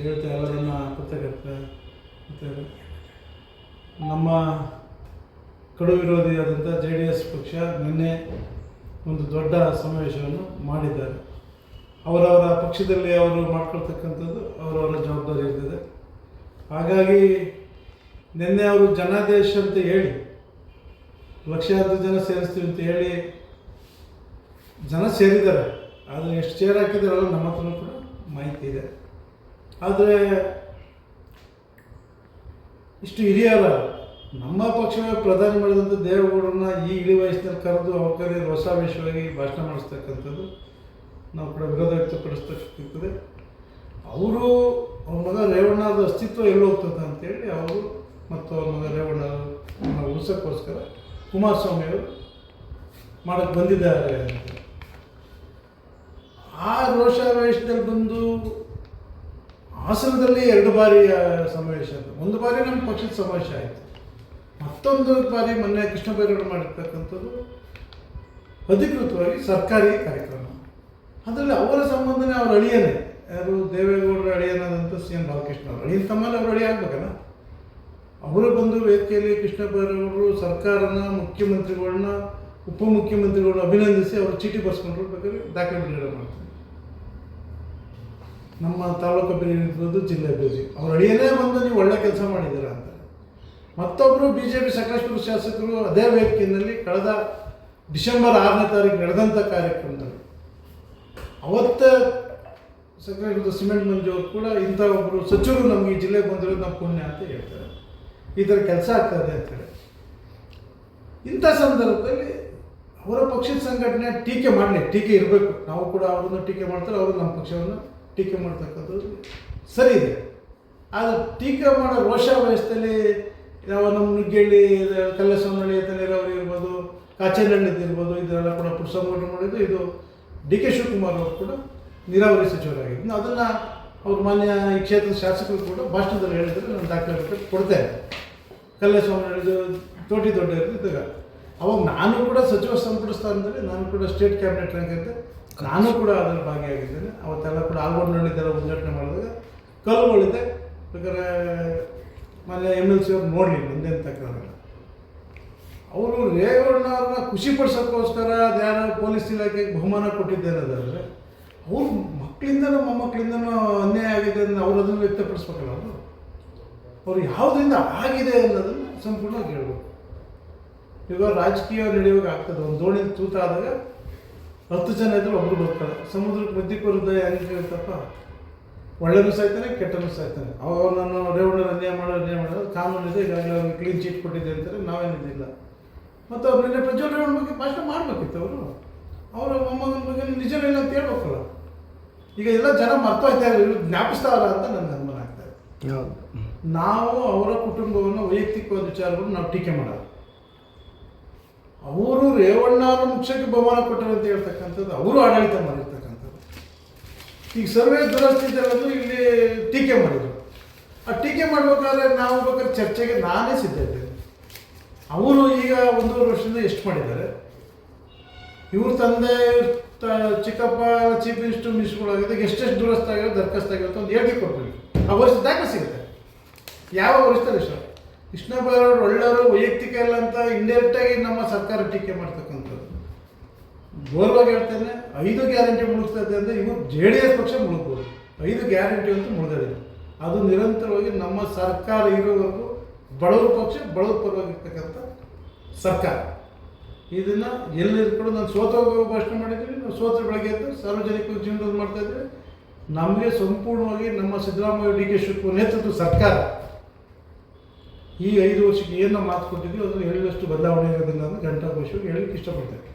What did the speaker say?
ಹೇಳ್ತಾ ಎಲ್ಲರನ್ನ ಕೃತಜ್ಞತೆ ಮತ್ತು ನಮ್ಮ ಕಡು ವಿರೋಧಿಯಾದಂಥ JDS ಪಕ್ಷ ನಿನ್ನೆ ಒಂದು ದೊಡ್ಡ ಸಮಾವೇಶವನ್ನು ಮಾಡಿದ್ದಾರೆ. ಅವರವರ ಪಕ್ಷದಲ್ಲಿ ಅವರು ಮಾಡ್ಕೊಳ್ತಕ್ಕಂಥದ್ದು ಅವರವರ ಜವಾಬ್ದಾರಿ ಇರ್ತದೆ. ಹಾಗಾಗಿ ನಿನ್ನೆ ಅವರು ಜನಾದೇಶ ಅಂತ ಹೇಳಿ ಲಕ್ಷಾಂತರ ಜನ ಸೇರಿಸ್ತೀವಿ ಅಂತ ಹೇಳಿ ಜನ ಸೇರಿದ್ದಾರೆ. ಆದರೆ ಎಷ್ಟು ಚೇರ್ ಹಾಕಿದಾರಲ್ಲ ನಮ್ಮ ಹತ್ರನೂ ಕೂಡ ಮಾಹಿತಿ ಇದೆ. ಆದರೆ ಇಷ್ಟು ಹಿರಿಯರ ನಮ್ಮ ಪಕ್ಷವೇ ಪ್ರಧಾನಿ ಮಾಡಿದಂಥ ದೇವೇಗೌಡರನ್ನ ಈ ಇಳಿ ವಯಸ್ಸಿನಲ್ಲಿ ಕರೆದು ಅವ್ರ ಕರೆ ಹೊಸಾವೇಶವಾಗಿ ಭಾಷಣ ಮಾಡಿಸ್ತಕ್ಕಂಥದ್ದು ನಾವು ಕೂಡ ವಿರೋಧ ವ್ಯಕ್ತಪಡಿಸ್ತಕ್ಕಂಥದ್ದು. ಅವರು ಅವ್ರ ಮಗ ರೇವಣ್ಣದ ಅಸ್ತಿತ್ವ ಎಲ್ಲಿ ಹೋಗ್ತದೆ ಅಂತೇಳಿ ಅವರು ಮತ್ತು ಅವ್ರ ಮಗ ರೇವಣ್ಣ ಉಳಿಸೋಕ್ಕೋಸ್ಕರ ಕುಮಾರಸ್ವಾಮಿಯವರು ಮಾಡೋಕ್ಕೆ ಬಂದಿದ್ದಾರೆ ಅಂತ ಆ ರೋಷಾವೇಶದಲ್ಲಿ ಬಂದು ಹಾಸನದಲ್ಲಿ 2 ಬಾರಿ ಸಮಾವೇಶ ಆಯಿತು. ಒಂದು ಬಾರಿ ನಮ್ಮ ಪಕ್ಷದ ಸಮಾವೇಶ ಆಯಿತು, ಮತ್ತೊಂದು ಬಾರಿ ಮೊನ್ನೆ ಕೃಷ್ಣ ಬೈರೇಗೌಡರು ಮಾಡಿರ್ತಕ್ಕಂಥದ್ದು ಅಧಿಕೃತವಾಗಿ ಸರ್ಕಾರಿ ಕಾರ್ಯಕ್ರಮ. ಅದರಲ್ಲಿ ಅವರ ಸಂಬಂಧನೇ ಅವ್ರ ಅಳಿಯನೇ, ಯಾರು ದೇವೇಗೌಡರ ಅಳಿಯನಾದಂಥ CM ಬಾಲಕೃಷ್ಣ ಅವರು ಅಳಿಯನ ತಮ್ಮಲ್ಲಿ ಅವ್ರ ಅಳಿಯ ಆಗ್ಬೇಕಲ್ಲ. ಅವರು ಬಂದು ವೇದಿಕೆಯಲ್ಲಿ ಕೃಷ್ಣ ಬೈರೇಗೌಡರು ಸರ್ಕಾರನ, ಮುಖ್ಯಮಂತ್ರಿಗಳನ್ನ, ಉಪಮುಖ್ಯಮಂತ್ರಿಗಳನ್ನ ಅಭಿನಂದಿಸಿ ಅವರು ಚೀಟಿ ಬರ್ಸ್ಕೊಂಡ್ರು. ಬೇಕಾದ್ರೆ ದಾಖಲೆ ಬಿಡುಗಡೆ ಮಾಡ್ತಾರೆ. ನಮ್ಮ ತಾಲೂಕು ಅಭಿವೃದ್ಧಿ ಇರ್ಬೋದು, ಜಿಲ್ಲೆ ಅಭಿವೃದ್ಧಿ ಅವ್ರ ಅಳಿಯನೇ ಬಂದು ನೀವು ಒಳ್ಳೆ ಕೆಲಸ ಮಾಡಿದ್ದೀರಾ ಅಂತ. ಮತ್ತೊಬ್ಬರು BJP ಸಕಲೇಶಪುರ ಶಾಸಕರು ಅದೇ ವೇದಿಕೆಯಲ್ಲಿ ಕಳೆದ ಡಿಸೆಂಬರ್ 6ನೇ ತಾರೀಕು ನಡೆದಂಥ ಕಾರ್ಯಕ್ರಮದಲ್ಲಿ ಅವತ್ತ ಸಕಲೇಶಪುರದ ಸಿಮೆಂಟ್ ಮಂಜು ಅವರು ಕೂಡ ಇಂಥ ಒಬ್ಬರು ಸಚಿವರು ನಮಗೆ ಈ ಜಿಲ್ಲೆಗೆ ಬಂದಿರೋದು ನಮ್ಮ ಪುಣ್ಯ ಅಂತ ಹೇಳ್ತಾರೆ. ಈ ಥರ ಕೆಲಸ ಆಗ್ತದೆ ಅಂತೇಳಿ ಇಂಥ ಸಂದರ್ಭದಲ್ಲಿ ಅವರ ಪಕ್ಷದ ಸಂಘಟನೆ ಟೀಕೆ ಮಾಡಲಿ, ಟೀಕೆ ಇರಬೇಕು. ನಾವು ಕೂಡ ಅವರನ್ನು ಟೀಕೆ ಮಾಡ್ತಾರೆ, ಅವರು ನಮ್ಮ ಪಕ್ಷವನ್ನು ಟೀಕೆ ಮಾಡ್ತಕ್ಕಂಥದ್ದು ಸರಿ ಇದೆ. ಆದರೆ ಟೀಕೆ ಮಾಡೋ ರೋಷ ವಯಸ್ಸಲ್ಲಿ ಯಾವ ನಮ್ಮ ನುಗ್ಗೇಳಿ, ಕಲ್ಲಸವನಹಳ್ಳಿ ನೀರಾವರಿ ಇರ್ಬೋದು, ಕಾಚೇನಹಳ್ಳಿದ್ದು ಇರ್ಬೋದು, ಇದನ್ನೆಲ್ಲ ಕೂಡ ಪುರುಷಂಗೌಡರು ಮಾಡಿದ್ದು. ಇದು DK ಶಿವಕುಮಾರ್ ಅವರು ಕೂಡ ನೀರಾವರಿ ಸಚಿವರಾಗಿದ್ದು. ಅದನ್ನು ಅವ್ರ ಮಾನ್ಯ ಈ ಕ್ಷೇತ್ರದ ಶಾಸಕರು ಕೂಡ ಭಾಷಣದಲ್ಲಿ ಹೇಳಿದರೆ ನಾನು ದಾಖಲೆ ಕೊಡ್ತೇನೆ. ಕಲ್ಲಸವನಹಳ್ಳಿದು ತೋಟಿ ದೊಡ್ಡ ಇದ್ದಾಗ ಅವಾಗ ನಾನು ಕೂಡ ಸಚಿವ ಸಂಪುಟ ಸ್ಥಾನದಲ್ಲಿ ನಾನು ಕೂಡ ಸ್ಟೇಟ್ ಕ್ಯಾಬಿನೆಟ್ ರ್ಯಾಂಕ್ ಇದ್ದೆ. ನಾನು ಕೂಡ ಅದರಲ್ಲಿ ಭಾಗಿಯಾಗಿದ್ದೇನೆ. ಅವತ್ತೆಲ್ಲ ಕೂಡ ಆಲ್ಗೊಂಡ್ನಳ್ಳಿದ್ದೆಲ್ಲ ಉದ್ಘಾಟನೆ ಮಾಡಿದಾಗ ಕಲ್ಲುಗಳಿದ್ದೆ. ಬೇಕಾದ್ರೆ ಮೊನ್ನೆ MLC ಅವ್ರು ನೋಡಲಿಲ್ಲ, ಹಿಂದೆ ತಕ್ಕಂಥ ಅವರು ರೇವಣ್ಣವ್ರನ್ನ ಖುಷಿ ಪಡಿಸೋಕ್ಕೋಸ್ಕರ ಯಾರು ಪೊಲೀಸ್ ಇಲಾಖೆಗೆ ಬಹುಮಾನ ಕೊಟ್ಟಿದ್ದೇನದಾದರೆ ಅವ್ರ ಮಕ್ಕಳಿಂದನೂ ಮೊಮ್ಮಕ್ಕಳಿಂದನೂ ಅನ್ಯಾಯ ಆಗಿದೆ ಅಂತ ಅವರು ಅದನ್ನು ವ್ಯಕ್ತಪಡಿಸ್ಬೇಕಲ್ಲ. ಅವರು ಯಾವುದರಿಂದ ಆಗಿದೆ ಅನ್ನೋದನ್ನು ಸಂಪೂರ್ಣವಾಗಿ ಹೇಳ್ಬೇಕು. ಇವಾಗ ರಾಜಕೀಯ ನಡೆಯುವಾಗ ಆಗ್ತದೆ. ಒಂದು ದೋಣಿ ತೂತಾದಾಗ 10 ಜನ ಇದ್ದರೂ ಒಬ್ಬರು ಬರ್ತಾರೆ. ಸಮುದ್ರಕ್ಕೆ ಮಧ್ಯಕ್ಕೆ ಬರೋದು ಹೆಂಗೆ ಇರುತ್ತಪ್ಪ, ಒಳ್ಳೆನೂ ಸಾಯ್ತಾನೆ, ಕೆಟ್ಟನೂ ಸಾಯ್ತಾನೆ. ಅವ್ರು ನಾನು ರೇವಣ್ಣರು ಅನ್ಯಾಯ ಮಾಡೋದು ಕಾನೂನಿದೆ, ಈಗಾಗಲೇ ಅವ್ರಿಗೆ ಕ್ಲೀನ್ ಚೀಟ್ ಕೊಟ್ಟಿದ್ದೆ ಅಂತಾರೆ, ನಾವೇನಿದ್ದಿಲ್ಲ. ಮತ್ತು ಅವ್ರು ನಿನ್ನೆ ಪ್ರಜ್ವಲ್ ರೇವಣ್ಣ ಬಗ್ಗೆ ಭಾಷಣ ಮಾಡಬೇಕಿತ್ತು. ಅವರ ಮೊಮ್ಮಗನ ಬಗ್ಗೆ ನಿಜವಿಲ್ಲ ಅಂತ ಹೇಳ್ಬೇಕಲ್ಲ. ಈಗ ಎಲ್ಲ ಜನ ಮರ್ತೋಯ್ತಾರೆ, ಜ್ಞಾಪಿಸ್ತಾವಲ್ಲ ಅಂತ ನನಗೆ ಅನುಮಾನ ಆಗ್ತಾಯಿದೆ. ನಾವು ಅವರ ಕುಟುಂಬವನ್ನು ವೈಯಕ್ತಿಕವಾದ ವಿಚಾರವನ್ನು ನಾವು ಟೀಕೆ ಮಾಡೋದು. ಅವರು ರೇವಣ್ಣ ಅವರ ಮುಖ್ಯಕ್ಕೆ ಬಹುಮಾನ ಕೊಟ್ಟರು ಅಂತ ಹೇಳ್ತಕ್ಕಂಥದ್ದು ಅವರು ಆಡಳಿತ ಮಾಡಿರ್ತಕ್ಕಂಥದ್ದು. ಈಗ ಸರ್ವೇ ದುರಸ್ತಿದ್ದರನ್ನು ಇಲ್ಲಿ ಟೀಕೆ ಮಾಡಿದರು. ಆ ಟೀಕೆ ಮಾಡಬೇಕಾದ್ರೆ ನಾವು ಬೇಕಾದ್ರೆ ಚರ್ಚೆಗೆ ನಾನೇ ಸಿದ್ಧ ಇದ್ದೇನೆ. ಅವರು ಈಗ 1.5 ವರ್ಷದಿಂದ ಎಷ್ಟು ಮಾಡಿದ್ದಾರೆ, ಇವ್ರ ತಂದೆ ಚಿಕ್ಕಪ್ಪ ಚೀಫ್ ಮಿನಿಸ್ಟರ್ಗಳಾಗಿದೆ, ಎಷ್ಟೆಷ್ಟು ದುರಸ್ತಿ ಆಗಿರೋ ದರ್ಖಾಸ್ತು ಆಗಿರುತ್ತೆ ಒಂದು ಹೇಳಿಕೆ ಕೊಡ್ಬೇಕು. ಆ ವರ್ಷ ದಾಖಲೆ ಸಿಗುತ್ತೆ. ಯಾವ ವರ್ಷದಲ್ಲಿ ಇಷ್ಟ ಕೃಷ್ಣ ಬೈರೇಗೌಡರು ಒಳ್ಳೆಯವರು, ವೈಯಕ್ತಿಕ ಇಲ್ಲ ಅಂತ ಇಂಡೈರೆಕ್ಟಾಗಿ ನಮ್ಮ ಸರ್ಕಾರ ಟೀಕೆ ಮಾಡ್ತಕ್ಕಂಥದ್ದು. ಗೋರ್ವಾಗಿ ಹೇಳ್ತೇನೆ, 5 ಗ್ಯಾರಂಟಿ ಮುಳುಗ್ತದೆ ಅಂದರೆ ಇವರು JDS ಪಕ್ಷ ಮುಳುಗ್ಬೋದು. 5 ಗ್ಯಾರಂಟಿ ಅಂತೂ ಮುಳುಗದಿಲ್ಲ. ಅದು ನಿರಂತರವಾಗಿ ನಮ್ಮ ಸರ್ಕಾರ ಇರೋವರೆಗೂ ಬಡವರ ಪಕ್ಷ, ಬಡವರ ಪರವಾಗಿರ್ತಕ್ಕಂಥ ಸರ್ಕಾರ. ಇದನ್ನು ಎಲ್ಲಿದ್ರು ಕೂಡ ನಾನು ಸೋತೋಗೋ ಭಾಷಣ ಮಾಡಿದ್ದೀನಿ. ನಾವು ಸೋತ್ರ ಬೆಳಗ್ಗೆ ಎದ್ದು ಸಾರ್ವಜನಿಕ ಜೀವನದಲ್ಲಿ ಮಾಡ್ತಾಯಿದ್ರೆ ನಮಗೆ ಸಂಪೂರ್ಣವಾಗಿ ನಮ್ಮ ಸಿದ್ದರಾಮಯ್ಯ DK ಶಿವಕುಮಾರ್ ನೇತೃತ್ವದ ಸರ್ಕಾರ ಈ 5 ವರ್ಷಕ್ಕೆ ಏನು ಮಾತು ಕೊಟ್ಟಿದ್ವಿ ಅದನ್ನು ಹೇಳಿದಷ್ಟು ಬದಲಾವಣೆ ಇರೋದಿಲ್ಲ ಅಂತ ಘಂಟಾಘೋಷವಾಗಿ ಹೇಳಲಿಕ್ಕೆ ಇಷ್ಟಪಡ್ತೇನೆ.